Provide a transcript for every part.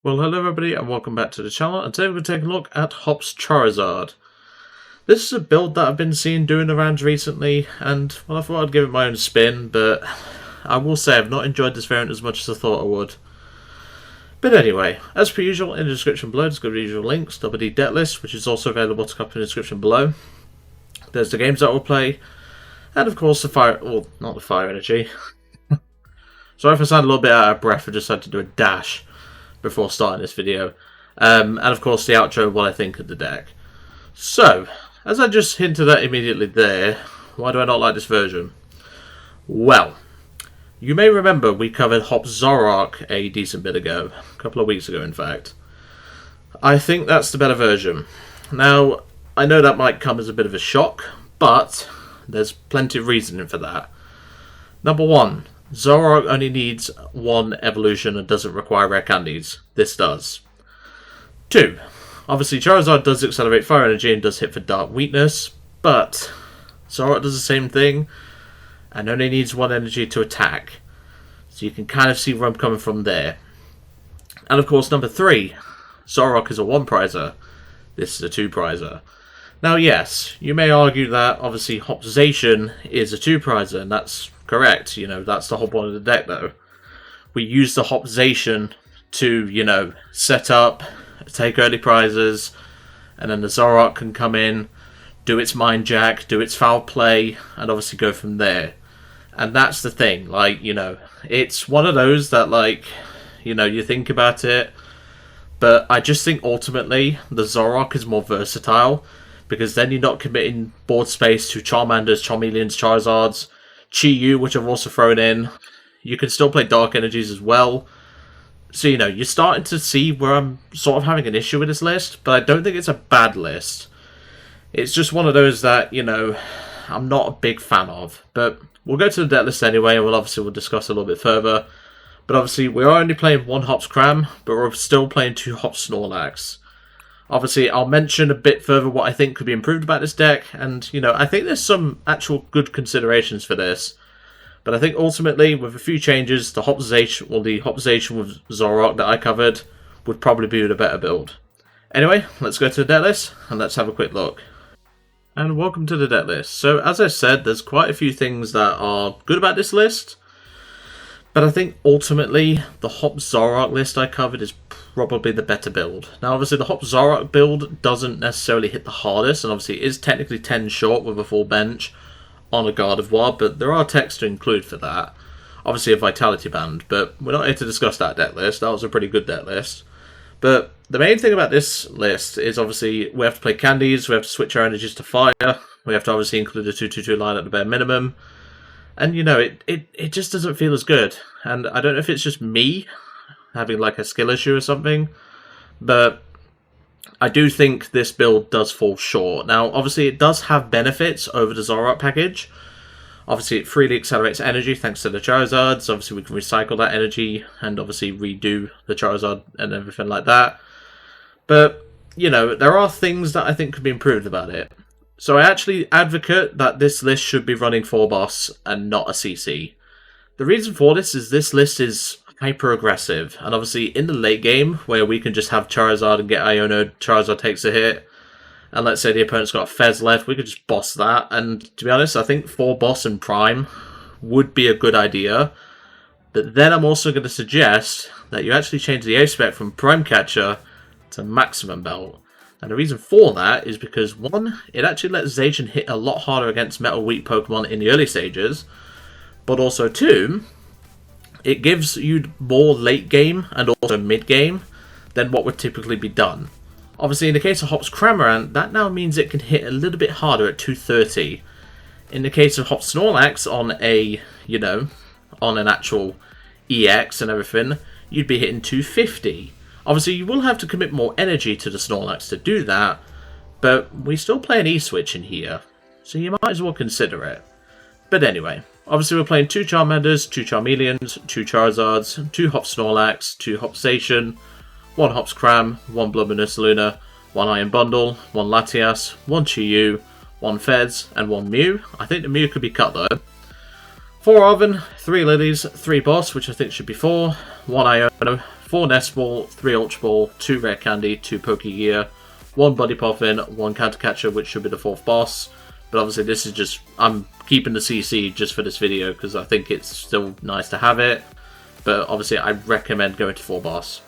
Well, hello everybody and welcome back to the channel, and today we're going to take a look at Hop's Charizard. This is a build that I've been seeing doing the rounds recently, and well, I thought I'd give it my own spin, but I will say I've not enjoyed this variant as much as I thought I would. But anyway, as per usual, in the description below there's going to be the usual links, the Decklist, which is also available to copy in the description below. There's the games that we'll play, and of course the fire, well, not the fire energy. Sorry if I sound a little bit out of breath, I just had to do a dash before starting this video, and of course the outro, what I think of the deck. So, as I just hinted at immediately there, why do I not like this version? Well, you may remember we covered Hop's Zoroark a decent bit ago, a couple of weeks ago in fact. I think that's the better version. Now, I know that might come as a bit of a shock, but there's plenty of reasoning for that. Number one, Zoroark only needs one evolution and doesn't require rare candies. This does. 2. Obviously Charizard does accelerate fire energy and does hit for dark weakness, but Zoroark does the same thing and only needs one energy to attack. So you can kind of see where I'm coming from there. And of course number 3, Zoroark is a 1-prizer. This is a 2-prizer. Now yes, you may argue that obviously Hop's Zacian is a 2-prizer, and that's correct, that's the whole point of the deck though. We use the Hop Zacian to, set up, take early prizes, and then the Zoroark can come in, do its Mind Jack, do its foul play, and obviously go from there. And that's the thing, it's one of those that, you think about it, but I just think ultimately the Zoroark is more versatile, because then you're not committing board space to Charmanders, Charmeleons, Charizards, Chi-Yu, which I've also thrown in. You can still play Dark Energies as well. So, you're starting to see where I'm sort of having an issue with this list, but I don't think it's a bad list. It's just one of those that, I'm not a big fan of. But we'll go to the deck list anyway, and we'll discuss a little bit further. But obviously, we are only playing one Hop's Cram, but we're still playing 2 Hop's Snorlax. Obviously, I'll mention a bit further what I think could be improved about this deck, and, I think there's some actual good considerations for this. But I think ultimately, with a few changes, the Hop Zacian, or the Hop Zacian with Zoroark that I covered, would probably be the better build. Anyway, let's go to the deck list, and let's have a quick look. And welcome to the deck list. So, as I said, there's quite a few things that are good about this list. But I think ultimately, the Hop Zoroark list I covered is probably the better build. Now obviously the Hop Zoroark build doesn't necessarily hit the hardest, and obviously it is technically 10 short with a full bench on a Gardevoir, but there are techs to include for that. Obviously a Vitality Band, but we're not here to discuss that deck list. That was a pretty good deck list. But the main thing about this list is obviously we have to play candies, we have to switch our energies to fire, we have to obviously include a 2-2-2 line at the bare minimum. And it just doesn't feel as good. And I don't know if it's just me having a skill issue or something, but I do think this build does fall short. Now obviously it does have benefits over the Zoroark package. Obviously it freely accelerates energy thanks to the Charizards. Obviously we can recycle that energy and obviously redo the Charizard and everything like that. But there are things that I think could be improved about it. So I actually advocate that this list should be running 4 boss and not a CC. The reason for this list is hyper aggressive, and obviously in the late game where we can just have Charizard and get Iono, Charizard takes a hit, and let's say the opponent's got a Fez left, we could just boss that, and to be honest I think 4 boss and Prime would be a good idea. But then I'm also going to suggest that you actually change the A-spec from Prime Catcher to Maximum Belt. And the reason for that is because 1, it actually lets Zacian hit a lot harder against Metal Weak Pokemon in the early stages, but also 2, it gives you more late game and also mid game than what would typically be done. Obviously in the case of Hop's Cramorant, that now means it can hit a little bit harder at 230. In the case of Hop's Snorlax on a, on an actual EX and everything, you'd be hitting 250. Obviously, you will have to commit more energy to the Snorlax to do that, but we still play an E-switch in here, so you might as well consider it. But anyway, obviously we're playing 2 Charmanders, 2 Charmeleons, 2 Charizards, 2 Hop Snorlax, 2 Hop Zacian, 1 Hop's Cram, 1 Bloodmoon Ursaluna, 1 Iron Bundle, 1 Latias, 1 Chi-Yu, 1 Fez, and 1 Mew. I think the Mew could be cut though. 4 Arven, 3 Lillies, 3 Boss, which I think should be 4, 1 Iono, 4 Nest Ball, 3 Ultra Ball, 2 Rare Candy, 2 Pokégear, 1 Buddy Poffin, 1 Counter Catcher, which should be the 4th boss. But obviously this is just, I'm keeping the CC just for this video because I think it's still nice to have it. But obviously I recommend going to 4 boss.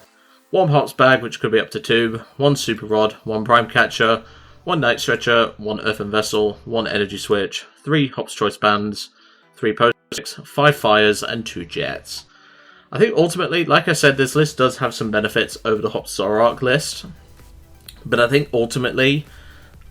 1 Hops Bag, which could be up to 2, 1 Super Rod, 1 Prime Catcher, 1 Night Stretcher, 1 Earthen Vessel, 1 Energy Switch, 3 Hops Choice Bands, 3 Post-Its, 5 Fires, and 2 Jets. I think ultimately, like I said, this list does have some benefits over the Hops Zoroark list. But I think ultimately,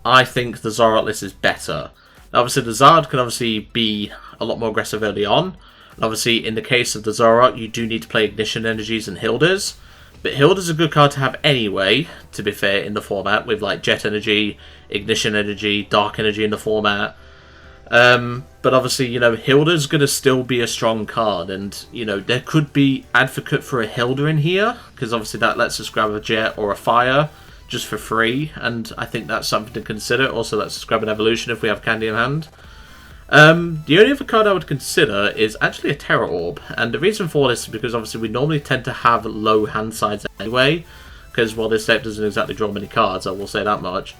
I think the Zoroark list is better. Now, obviously, the Zard can obviously be a lot more aggressive early on. And obviously, in the case of the Zoroark, you do need to play Ignition Energies and Hildas. But Hilda's a good card to have anyway, to be fair, in the format, with like Jet Energy, Ignition Energy, Dark Energy in the format. But obviously, you know, Hilda's going to still be a strong card, and, you know, there could be advocate for a Hilda in here, because obviously that lets us grab a Jet or a Fire just for free, and I think that's something to consider. Also lets us grab an Evolution if we have Candy in hand. The only other card I would consider is actually a Terra Orb, and the reason for this is because obviously we normally tend to have low hand sides anyway, because while this deck doesn't exactly draw many cards, I will say that much.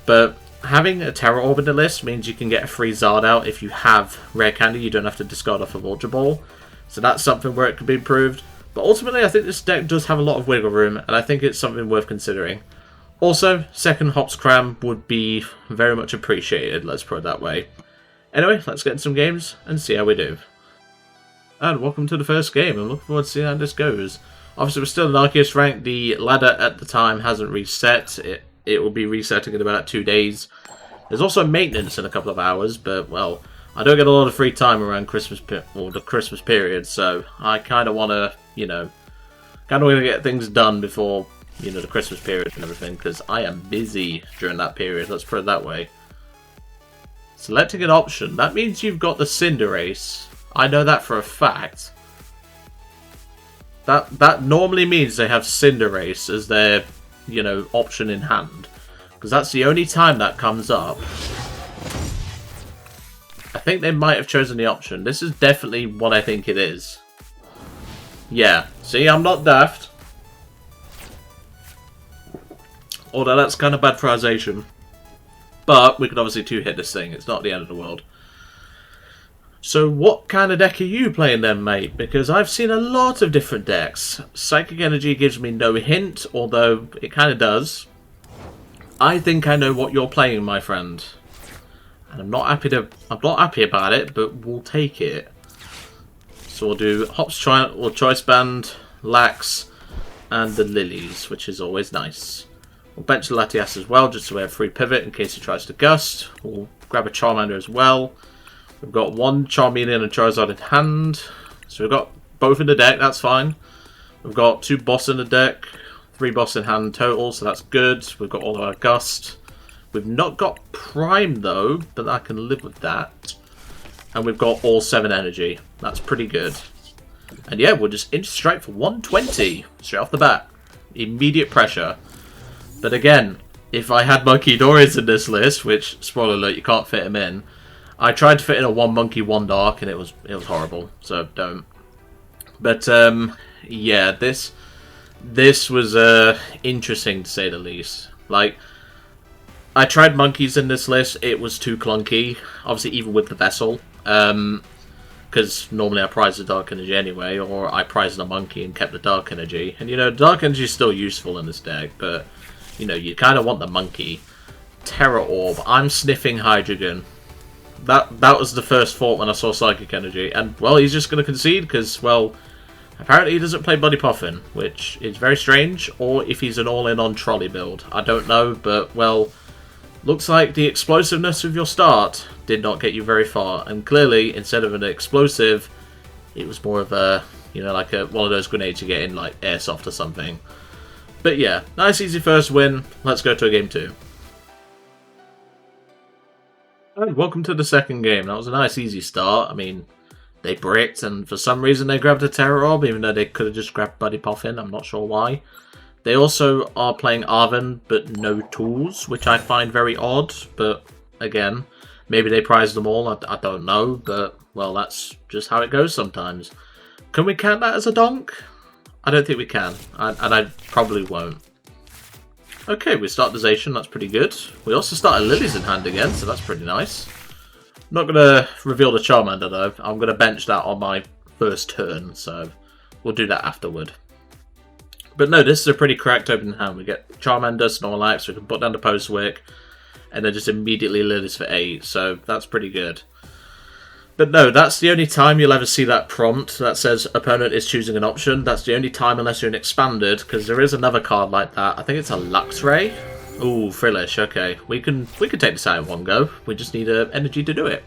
But having a Terra Orb in the list means you can get a free Zard out if you have Rare Candy. You don't have to discard off of Ultra Ball, so that's something where it could be improved. But ultimately I think this deck does have a lot of wiggle room, and I think it's something worth considering. Also, second Hops Cram would be very much appreciated, let's put it that way. Anyway, let's get into some games and see how we do. And welcome to the first game. I'm looking forward to seeing how this goes. Obviously, we're still in Arceus rank. The ladder at the time hasn't reset. It will be resetting in about 2 days. There's also maintenance in a couple of hours, but, well, I don't get a lot of free time around Christmas or the Christmas period, so I kind of want to, you know, kind of want to get things done before, you know, the Christmas period and everything, because I am busy during that period, let's put it that way. Selecting an option, that means you've got the Cinderace. I know that for a fact. That normally means they have Cinderace as their, you know, option in hand. Because that's the only time that comes up. I think they might have chosen the option. This is definitely what I think it is. Yeah, see, I'm not daft. Although that's kind of bad pronunciation. But we can obviously 2-hit this thing. It's not the end of the world. So what kind of deck are you playing then, mate? Because I've seen a lot of different decks. Psychic Energy gives me no hint, although it kind of does. I think I know what you're playing, my friend. And I'm not happy about it, but we'll take it. So we'll do Hops Choice Band, Lax, and the Lilies, which is always nice. We'll bench the Latias as well, just so we have free pivot in case he tries to Gust. We'll grab a Charmander as well. We've got 1 Charmeleon and Charizard in hand. So we've got both in the deck, that's fine. We've got 2 boss in the deck, 3 boss in hand total, so that's good. We've got all of our Gust. We've not got Prime though, but I can live with that. And we've got all 7 energy. That's pretty good. And yeah, we'll just inch strike for 120 straight off the bat. Immediate pressure. But again, if I had Monkey Doris in this list, which, spoiler alert, you can't fit him in, I tried to fit in a 1 Monkey, 1 Dark, and it was horrible, so don't. But, yeah, this was interesting to say the least. Like, I tried Monkeys in this list, it was too clunky, obviously even with the Vessel, because normally I prize the Dark Energy anyway, or I prized the Monkey and kept the Dark Energy. And, you know, Dark Energy is still useful in this deck, but, you know, you kind of want the Monkey. Terra Orb, I'm sniffing Hydreigon. That was the first thought when I saw Psychic Energy. And, well, he's just going to concede because, well, apparently he doesn't play Buddy Poffin, which is very strange. Or if he's an all-in on Trolley build. I don't know, but, well, looks like the explosiveness of your start did not get you very far. And clearly, instead of an explosive, it was more of a, you know, like one of those grenades you get in, like, Airsoft or something. But, yeah, nice, easy first win. Let's go to a game 2. And welcome to the second game. That was a nice easy start. I mean, they bricked and for some reason they grabbed a Terra Orb, even though they could have just grabbed Buddy Poffin. I'm not sure why. They also are playing Arven, but no tools, which I find very odd. But again, maybe they prized them all. I don't know. But, well, that's just how it goes sometimes. Can we count that as a donk? I don't think we can, and I probably won't. Okay, we start the Zacian, that's pretty good. We also started Lilies in hand again, so that's pretty nice. Not going to reveal the Charmander though, I'm going to bench that on my first turn, so we'll do that afterward. But no, this is a pretty correct opening hand. We get Charmander, Snorlax, we can put down the Postwick, and then just immediately Lilies for 8, so that's pretty good. But no, that's the only time you'll ever see that prompt that says opponent is choosing an option. That's the only time unless you're in Expanded, because there is another card like that. I think it's a Luxray. Ooh, Frillish, okay. We can take this out in one go. We just need energy to do it.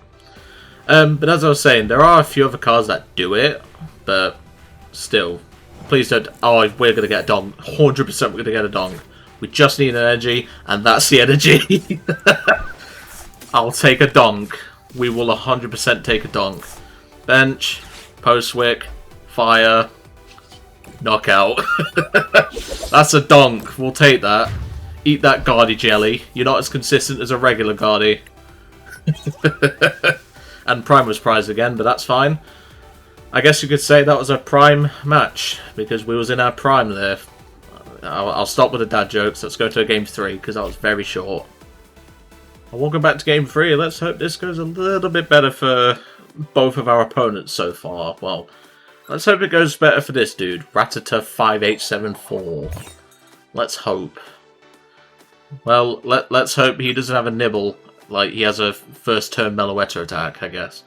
But as I was saying, there are a few other cards that do it, but still, please don't... Oh, we're going to get a Dong. 100% we're going to get a Dong. We just need an energy, and that's the energy. I'll take a Donk. We will 100% take a Donk. Bench, Postwick, Fire, Knockout. That's a Donk. We'll take that. Eat that Guardy Jelly. You're not as consistent as a regular Guardy. And Prime was prize again, but that's fine. I guess you could say that was a Prime match, because we was in our Prime there. I'll stop with the dad jokes. Let's go to Game 3, because that was very short. Well, welcome back to Game 3. Let's hope this goes a little bit better for both of our opponents so far. Well, let's hope it goes better for this dude. Rattata 5874. Let's hope. Well, let's hope he doesn't have a nibble. Like, he has a first turn Meloetta attack, I guess.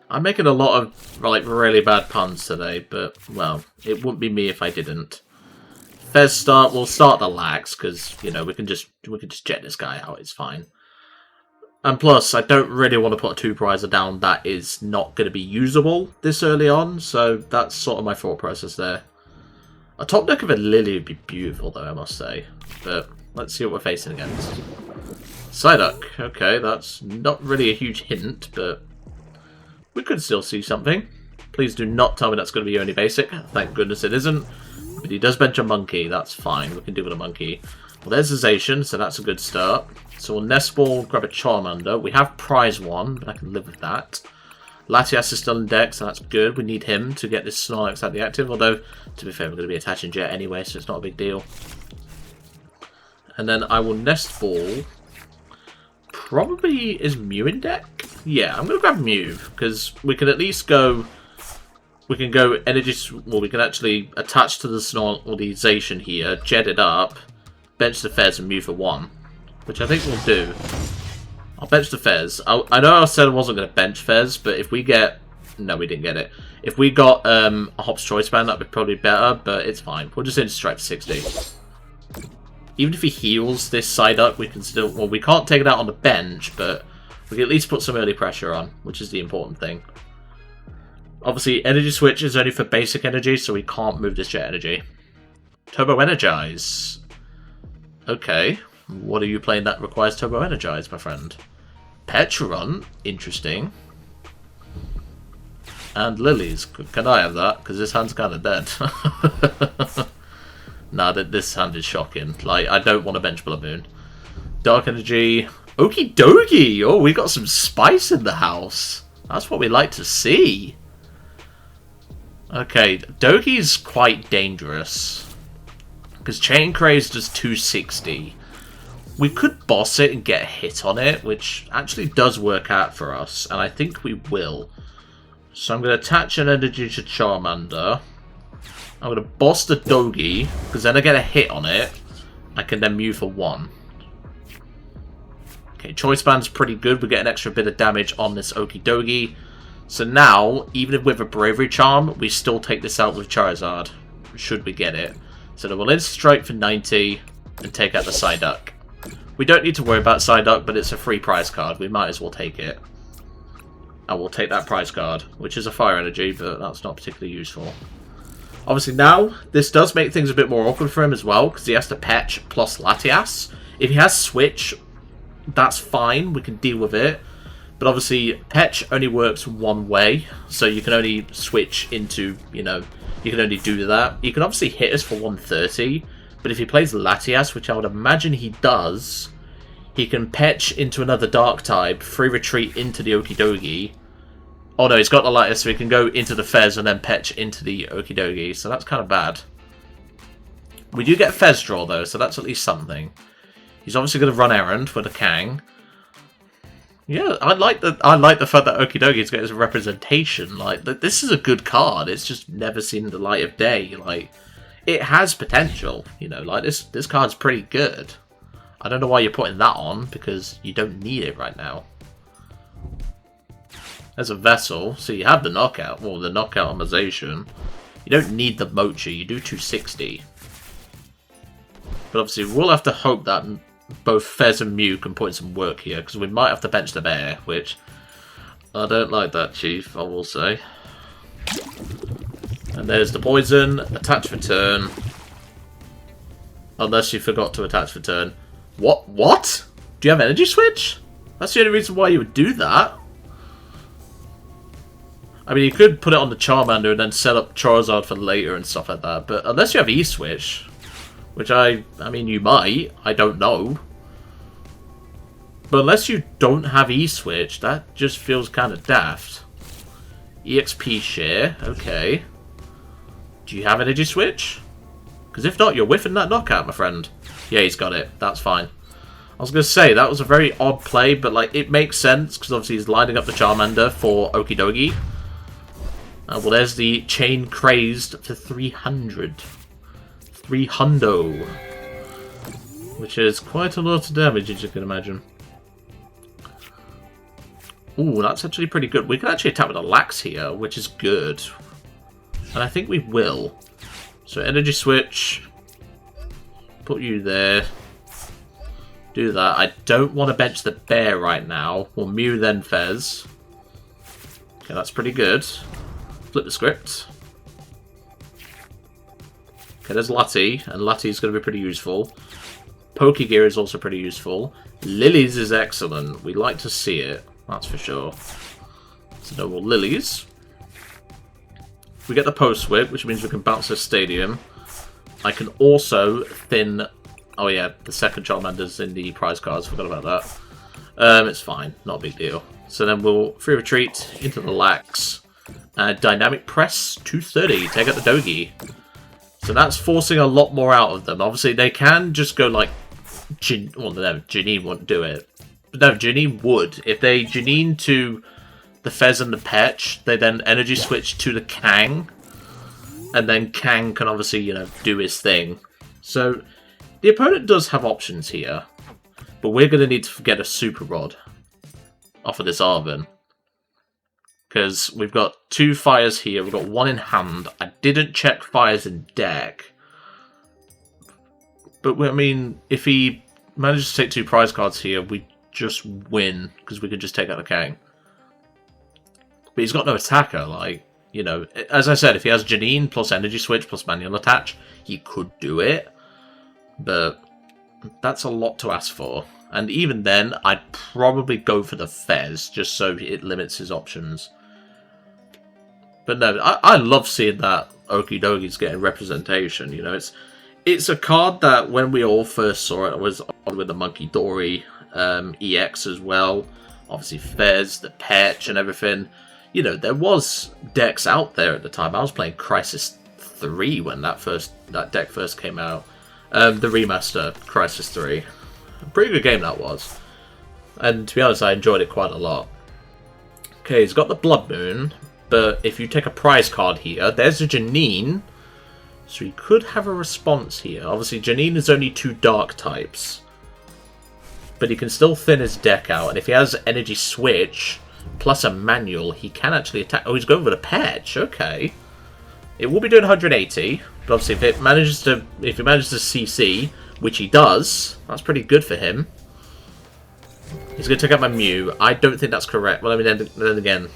I'm making a lot of, like, really bad puns today, but, well, it wouldn't be me if I didn't. Fez start, we'll start the Lax, because, you know, we can just jet this guy out, it's fine. And plus, I don't really want to put a 2-prizer down that is not going to be usable this early on, so that's sort of my thought process there. A top deck of a Lillie would be beautiful, though, I must say. But let's see what we're facing against. Psyduck. Okay, that's not really a huge hint, but we could still see something. Please do not tell me that's going to be only basic. Thank goodness it isn't. But he does bench a monkey, that's fine. We can deal with a monkey. Well, there's a Zacian, so that's a good start. So we'll Nest Ball, grab a Charmander. We have prize 1, but I can live with that. Latias is still in deck, so that's good. We need him to get this Snorlax out the active, although, to be fair, we're going to be attaching Jet anyway, so it's not a big deal. And then I will Nest Ball. Probably is Mew in deck? Yeah, I'm going to grab Mew, because we can at least go... We can go energy... Well, we can actually attach to the Snort or the Zacian here, jet it up, bench the Fez and Mew for 1. Which I think we'll do. I'll bench the Fez. I know I said I wasn't going to bench Fez, but if we get... No, we didn't get it. If we got a Hop's Choice Band, that would be probably better, but it's fine. We'll just strike for 60. Even if he heals this side up, we can still... Well, we can't take it out on the bench, but we can at least put some early pressure on, which is the important thing. Obviously, Energy Switch is only for basic energy, so we can't move this Jet Energy. Turbo Energize. Okay. What are you playing that requires Turbo Energize, my friend? Petron? Interesting. And Lilies. Can I have that? Because this hand's kind of dead. Nah, this hand is shocking. Like, I don't want to bench Bloodmoon. Dark Energy. Okie dokie! Oh, we got some spice in the house. That's what we like to see. Okay, Doki's quite dangerous. Because Chain Craze does 260. We could boss it and get a hit on it, which actually does work out for us, and I think we will. So I'm going to attach an energy to Charmander. I'm going to boss the Dogi, because then I get a hit on it. I can then Mew for 1. Okay, Choice Band's pretty good. We get an extra bit of damage on this Okie Dogi. So now, even with a Bravery Charm, we still take this out with Charizard, should we get it. So then we'll Strike for 90 and take out the Psyduck. We don't need to worry about Psyduck, but it's a free prize card. We might as well take it. And we'll take that prize card, which is a Fire Energy, but that's not particularly useful. Obviously now, this does make things a bit more awkward for him as well, because he has to Petch plus Latias. If he has Switch, that's fine, we can deal with it. But obviously, Petch only works one way, so you can only switch into, you know, you can only do that. You can obviously hit us for 130, but if he plays Latias, which I would imagine he does, he can Petch into another Dark type, free retreat into the Okie Dogi. Oh no, he's got the Latias, so he can go into the Fez and then Petch into the Okie Dogi, so that's kind of bad. We do get Fez draw though, so that's at least something. He's obviously going to run errand with a Kang. Yeah, I like the fact that Okidogi's got his representation. Like, this is a good card. It's just never seen the light of day. Like, it has potential. You know, like this card's pretty good. I don't know why you're putting that on because you don't need it right now. There's a Vessel, so you have the knockout. Well, the knockout on Zacian. You don't need the Mochi. You do 260. But obviously, we'll have to hope that both Fez and Mew can put in some work here, because we might have to bench the bear, which I don't like that, Chief, I will say. And there's the poison, attach for turn. Unless you forgot to attach for turn. What? Do you have energy switch? That's the only reason why you would do that. I mean, you could put it on the Charmander and then set up Charizard for later and stuff like that, but unless you have E-switch, which I mean, you might. I don't know. But unless you don't have E-switch, that just feels kind of daft. EXP share. Okay. Do you have energy switch? Because if not, you're whiffing that knockout, my friend. Yeah, he's got it. That's fine. I was going to say, that was a very odd play, but like it makes sense, because obviously he's lining up the Charmander for Okidogi. Well, there's the Chain Crazed for 300. 300. Which is quite a lot of damage, as you can imagine. Ooh, that's actually pretty good. We can actually attack with a Lax here, which is good. And I think we will. So, energy switch. Put you there. Do that. I don't want to bench the bear right now. We'll Mew then Fez. Okay, that's pretty good. Flip the script. Okay, there's Lati, and Lati's going to be pretty useful. Pokégear is also pretty useful. Lillie's is excellent. We like to see it, that's for sure. So no more Lillies. We get the Post Whip, which means we can bounce this Stadium. I can also thin... Oh yeah, the second Charmander's in the prize cards. Forgot about that. It's fine, not a big deal. So then we'll free retreat into the Lax. Dynamic Press 230. Take out the Dogi. So that's forcing a lot more out of them. Obviously, they can just go like... well, no, Janine wouldn't do it. But no, Janine would. If they Janine to the Fez and the Petch, they then energy switch to the Kang. And then Kang can obviously, you know, do his thing. So, the opponent does have options here. But we're going to need to get a Super Rod off of this Arven. Because we've got 2 fires here. We've got 1 in hand. I didn't check fires in deck. But, I mean, if he manages to take 2 prize cards here, we just win. Because we can just take out the Kang. But he's got no attacker. Like, you know, as I said, if he has Janine plus Energy Switch plus Manual Attach, he could do it. But that's a lot to ask for. And even then, I'd probably go for the Fez, just so it limits his options. But no, I love seeing that Okidogi's getting representation. You know, it's a card that when we all first saw it, was on with the Monkey Dory EX as well. Obviously Fez, the Petch and everything. You know, there was decks out there at the time. I was playing Crisis 3 when that deck first came out. The remaster, Crisis 3. A pretty good game that was. And to be honest, I enjoyed it quite a lot. Okay, he's got the Bloodmoon. But if you take a prize card here, there's a Janine. So he could have a response here. Obviously, Janine is only 2 dark types. But he can still thin his deck out. And if he has Energy Switch plus a Manual, he can actually attack. Oh, he's going for the Patch. Okay. It will be doing 180. But obviously, if he manages to CC, which he does, that's pretty good for him. He's going to take out my Mew. I don't think that's correct. Well, I mean, then again...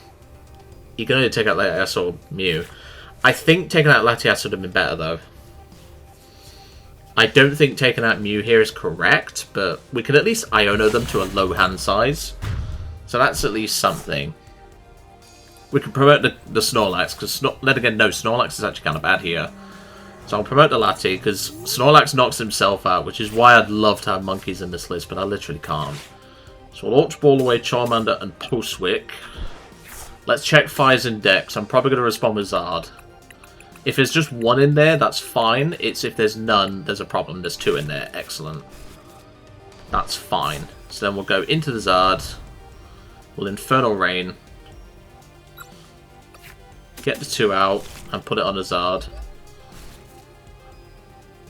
You can only take out Latias or Mew. I think taking out Latias would have been better, though. I don't think taking out Mew here is correct, but we can at least Iono them to a low hand size. So that's at least something. We can promote the Snorlax, because then again, no, Snorlax is actually kind of bad here. So I'll promote the Lati, because Snorlax knocks himself out, which is why I'd love to have monkeys in this list, but I literally can't. So we'll Ultra Ball away Charmander and Postwick. Let's check fires in decks. I'm probably going to respond with Zard. If there's just one in there, that's fine. It's if there's none, there's a problem. There's two in there. Excellent. That's fine. So then we'll go into the Zard. We'll Infernal Rain. Get the 2 out and put it on a Zard.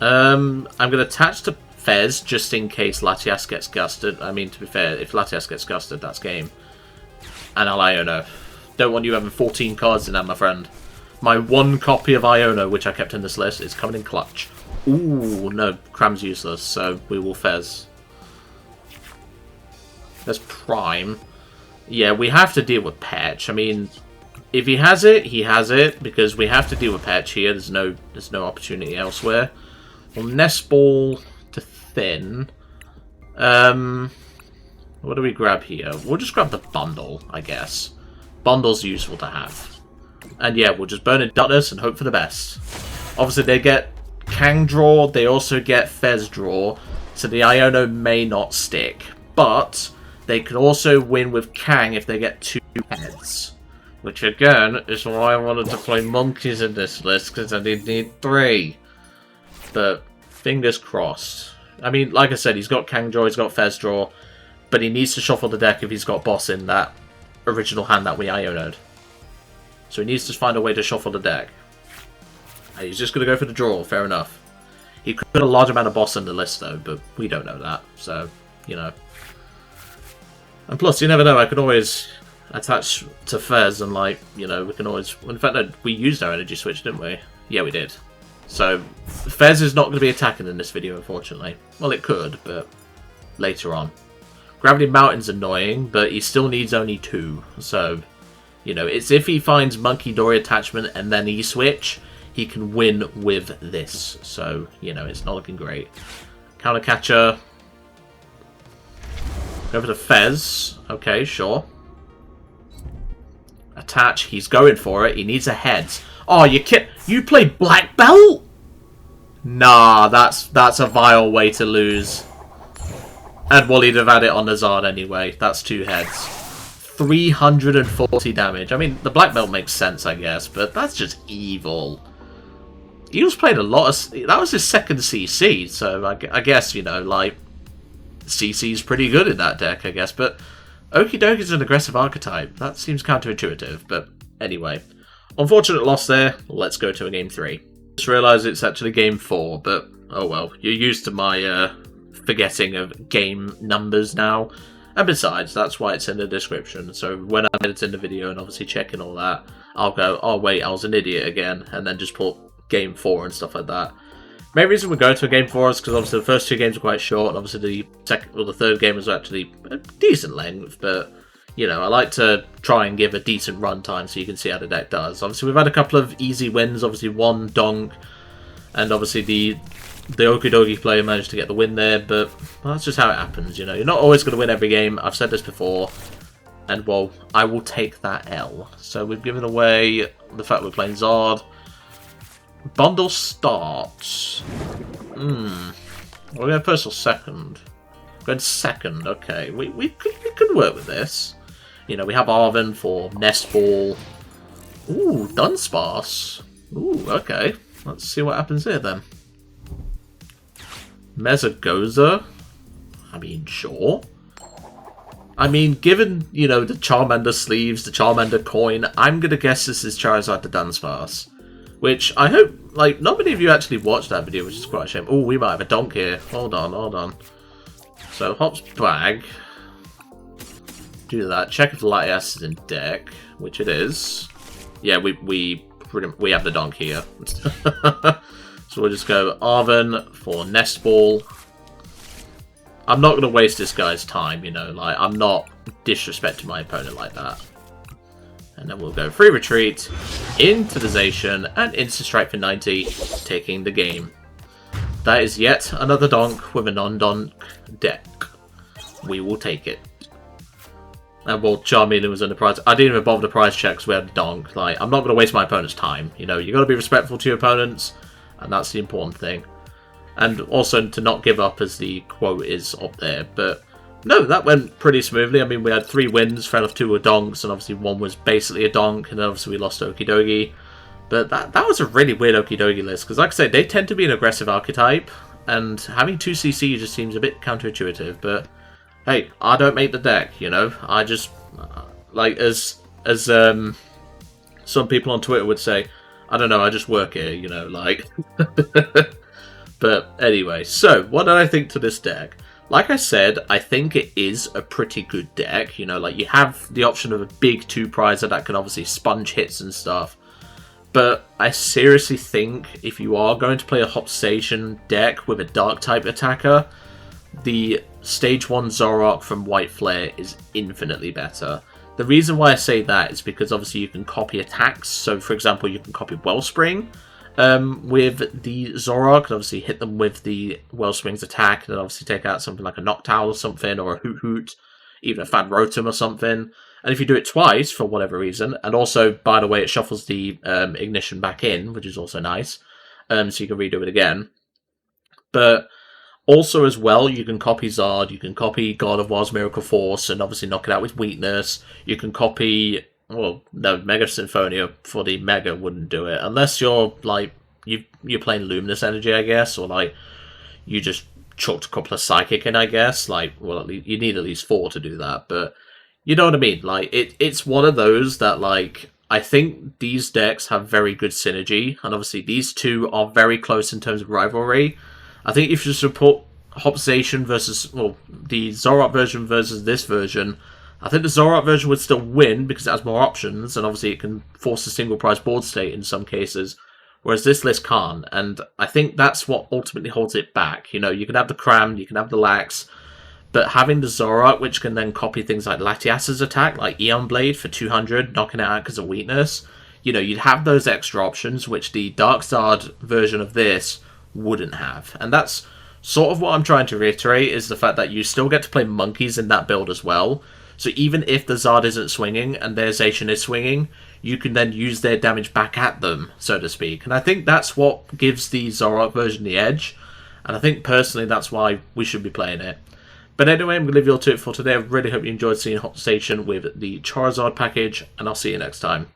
I'm going to attach to Fez just in case Latias gets gusted. I mean, to be fair, if Latias gets gusted, that's game. And I'll Iono. Don't want you having 14 cards in there, my friend. My 1 copy of Iono, which I kept in this list, is coming in clutch. Ooh, no, Cram's useless, so we will Fez. There's Prime. Yeah, we have to deal with Patch. I mean, if he has it, he has it, because we have to deal with Patch here. There's no opportunity elsewhere. Well, Nest Ball to Thin. What do we grab here? We'll just grab the Bundle, I guess. Bundle's useful to have. And yeah, we'll just burn in Darkness and hope for the best. Obviously, they get Kang Draw. They also get Fez Draw. So the Iono may not stick. But they can also win with Kang if they get 2 heads. Which, again, is why I wanted to play Monkeys in this list. Because I did need 3. But fingers crossed. I mean, like I said, he's got Kang Draw. He's got Fez Draw. But he needs to shuffle the deck if he's got Boss in that original hand that we Iono'd. So he needs to find a way to shuffle the deck. And he's just going to go for the draw, fair enough. He could put a large amount of Boss in the list though, but we don't know that. So, you know. And plus, you never know, I can always attach to Fez and like, you know, we can always... In fact, no, we used our energy switch, didn't we? Yeah, we did. So, Fez is not going to be attacking in this video, unfortunately. Well, it could, but later on. Gravity Mountain's annoying, but he still needs only 2. So, you know, it's if he finds Monkey Dory attachment and then E-switch, he can win with this. So, you know, it's not looking great. Counter Catcher. Go for the Fez. Okay, sure. Attach. He's going for it. He needs a head. Oh, you play Black Belt? Nah, that's a vile way to lose. And well, he'd have had it on the Zard anyway. That's 2 heads. 340 damage. I mean, the Black Belt makes sense, I guess, but that's just evil. He was playing a lot of... That was his second CC, so I guess, you know, like... CC's pretty good in that deck, I guess, but... Okie Doki's an aggressive archetype. That seems counterintuitive, but anyway. Unfortunate loss there. Let's go to a game 3. Just realised it's actually game 4, but oh well. You're used to my forgetting of game numbers now. And besides, that's why it's in the description. So when I'm editing the video and obviously checking all that, I'll go, oh wait, I was an idiot again, and then just put game 4 and stuff like that. Main reason we're going to a game 4 is because obviously the first 2 games are quite short, and obviously the third game was actually a decent length, but you know, I like to try and give a decent run time so you can see how the deck does. Obviously we've had a couple of easy wins, obviously 1 donk, and obviously the Okidogi player managed to get the win there, but well, that's just how it happens, you know. You're not always going to win every game. I've said this before, and well, I will take that L. So we've given away the fact we're playing Zard. Bundle starts. We're going first or second? Going second, okay. We could work with this. You know, we have Arven for Nest Ball. Ooh, Dunsparce. Ooh, okay. Let's see what happens here then. Mezagoza? I mean, sure. I mean, given, you know, the Charmander sleeves, the Charmander coin, I'm going to guess this is Charizard to Dunsparce. Which I hope, like, not many of you actually watched that video, which is quite a shame. Oh, we might have a donk here. Hold on, hold on. So, Hop's bag. Do that. Check if the Latias is in deck, which it is. Yeah, we have the donk here. So we'll just go Arven for Nest Ball. I'm not going to waste this guy's time, you know, like, I'm not disrespecting my opponent like that. And then we'll go free retreat into the Zacian and instant strike for 90, taking the game. That is yet another donk with a non-donk deck. We will take it. And well, Charmeleon was on the prize. I didn't even bother the prize check because we had a donk. Like, I'm not going to waste my opponent's time. You know, you got to be respectful to your opponents, and that's the important thing. And also to not give up, as the quote is up there. But no, that went pretty smoothly. I mean, we had 3 wins, fell off 2 were donks, and obviously 1 was basically a donk, and then obviously we lost Okidogi. But that was a really weird Okie Dokie list, because like I said, they tend to be an aggressive archetype, and having 2CC just seems a bit counterintuitive, but hey, I don't make the deck, you know? I just, like, as some people on Twitter would say, I don't know, I just work here, you know, like... But anyway, so, what did I think to this deck? Like I said, I think it is a pretty good deck, you know, like, you have the option of a big 2-prizer that can obviously sponge hits and stuff. But I seriously think if you are going to play a Hop Station deck with a Dark-type attacker, the Stage 1 Zoroark from White Flare is infinitely better. The reason why I say that is because obviously you can copy attacks. So, for example, you can copy Wellspring with the Zoroark, and obviously hit them with the Wellspring's attack, and then obviously take out something like a Noctowl or something, or a Hoot Hoot, even a Fan Rotom or something. And if you do it twice, for whatever reason, and also, by the way, it shuffles the Ignition back in, which is also nice, so you can redo it again. But also, as well, you can copy Zard, you can copy God of War's Miracle Force, and obviously knock it out with Weakness. You can copy, well, no, Mega Symphonia for the Mega wouldn't do it, unless you're, like, you're playing Luminous Energy, I guess, or, like, you just chucked a couple of Psychic in, I guess. Like, well, you need at least 4 to do that, but you know what I mean? Like, it's one of those that, like, I think these decks have very good synergy, and obviously these two are very close in terms of rivalry. I think if you support Hop Station versus, well, the Zoroark version versus this version, I think the Zoroark version would still win because it has more options, and obviously it can force a single prize board state in some cases, whereas this list can't, and I think that's what ultimately holds it back. You know, you can have the Cram, you can have the Lax, but having the Zoroark, which can then copy things like Latias's attack, like Eon Blade for 200, knocking it out because of weakness, you know, you'd have those extra options, which the Dark-Starred version of this wouldn't have. And that's sort of what I'm trying to reiterate, is the fact that you still get to play monkeys in that build as well. So even if the Zard isn't swinging and their Zacian is swinging, you can then use their damage back at them, so to speak. And I think that's what gives the Zoroark version the edge. And I think personally that's why we should be playing it. But anyway, I'm going to leave you all to it for today. I really hope you enjoyed seeing Hop Station with the Charizard package, and I'll see you next time.